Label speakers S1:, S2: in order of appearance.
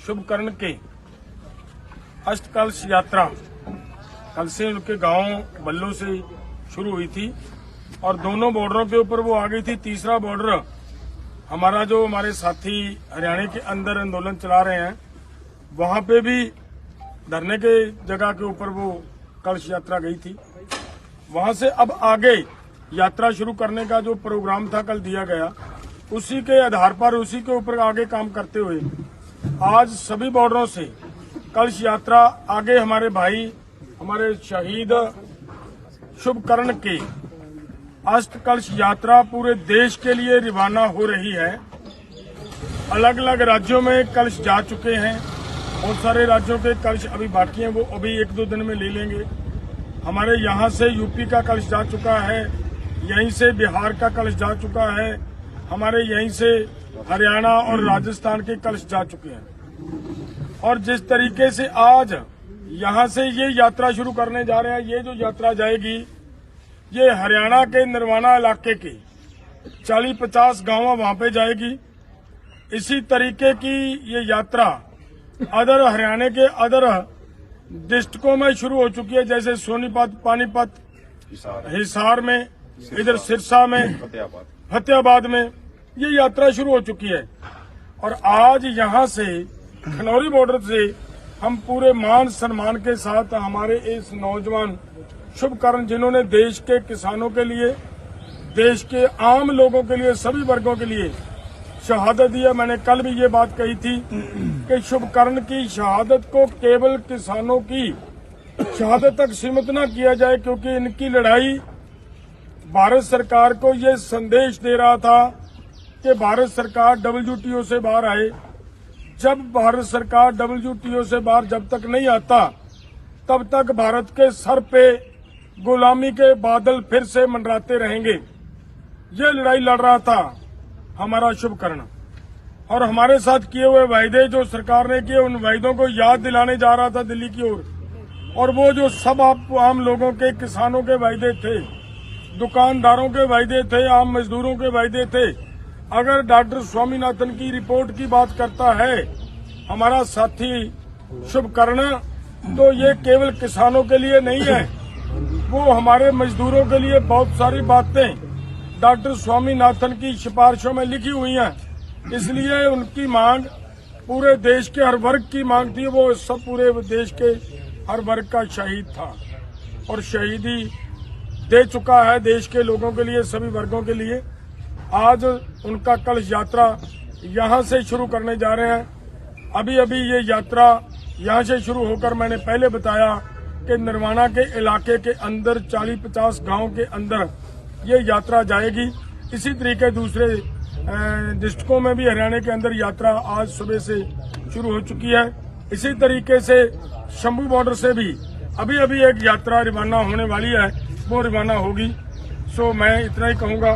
S1: शुभकर्ण के अष्टकलश यात्रा कल से उनके गांव बल्लो से शुरू हुई थी और दोनों बॉर्डरों के ऊपर वो आ गई थी। तीसरा बॉर्डर हमारा जो हमारे साथी हरियाणा के अंदर आंदोलन चला रहे हैं वहां पे भी धरने के जगह के ऊपर वो कलश यात्रा गई थी। वहां से अब आगे यात्रा शुरू करने का जो प्रोग्राम था कल दिया गया, उसी के आधार पर उसी के ऊपर आगे काम करते हुए आज सभी बॉर्डरों से कलश यात्रा आगे हमारे भाई हमारे शहीद शुभकर्ण के अष्टकलश यात्रा पूरे देश के लिए रवाना हो रही है। अलग अलग राज्यों में कलश जा चुके हैं, बहुत सारे राज्यों के कलश अभी बाकी हैं, वो अभी 1-2 दिन में ले लेंगे। हमारे यहाँ से यूपी का कलश जा चुका है, यहीं से बिहार का कलश जा चुका है, हमारे यहीं से हरियाणा और राजस्थान के कलश जा चुके हैं। और जिस तरीके से आज यहाँ से ये यात्रा शुरू करने जा रहे हैं, ये जो यात्रा जाएगी ये हरियाणा के नरवाना इलाके के 40-50 गांव वहां पे जाएगी। इसी तरीके की ये यात्रा अदर हरियाणा के अदर डिस्ट्रिक्टों में शुरू हो चुकी है, जैसे सोनीपत, पानीपत, हिसार में, इधर सिरसा में, फतेहाबाद में ये यात्रा शुरू हो चुकी है। और आज यहाँ से खनौरी बॉर्डर से हम पूरे मान सम्मान के साथ हमारे इस नौजवान शुभकर्ण जिन्होंने देश के किसानों के लिए, देश के आम लोगों के लिए, सभी वर्गों के लिए शहादत दी है। मैंने कल भी ये बात कही थी कि शुभकर्ण की शहादत को केवल किसानों की शहादत तक सीमित न किया जाए, क्योंकि इनकी लड़ाई भारत सरकार को ये संदेश दे रहा था कि भारत सरकार WTO से बाहर आए। जब भारत सरकार WTO से बाहर जब तक नहीं आता तब तक भारत के सर पे गुलामी के बादल फिर से मंडराते रहेंगे। ये लड़ाई लड़ रहा था हमारा शुभकर्ण, और हमारे साथ किए हुए वायदे जो सरकार ने किए उन वायदों को याद दिलाने जा रहा था दिल्ली की ओर। और वो जो सब आम लोगों के, किसानों के वायदे थे, दुकानदारों के वायदे थे, आम मजदूरों के वायदे थे। अगर डॉक्टर स्वामीनाथन की रिपोर्ट की बात करता है हमारा साथी शुभकर्ण, तो ये केवल किसानों के लिए नहीं है, वो हमारे मजदूरों के लिए बहुत सारी बातें डॉक्टर स्वामीनाथन की सिफारिशों में लिखी हुई हैं। इसलिए उनकी मांग पूरे देश के हर वर्ग की मांग थी। वो सब पूरे देश के हर वर्ग का शहीद था और शहीदी दे चुका है देश के लोगों के लिए, सभी वर्गों के लिए। आज उनका कलश यात्रा यहाँ से शुरू करने जा रहे हैं। अभी अभी ये यात्रा यहाँ से शुरू होकर, मैंने पहले बताया कि नरवाना के इलाके के अंदर 40-50 गांव के अंदर ये यात्रा जाएगी। इसी तरीके दूसरे डिस्ट्रिक्टों में भी हरियाणा के अंदर यात्रा आज सुबह से शुरू हो चुकी है। इसी तरीके से शंभू बॉर्डर से भी अभी अभी एक यात्रा रवाना होने वाली है, वो रवाना होगी। सो मैं इतना ही कहूँगा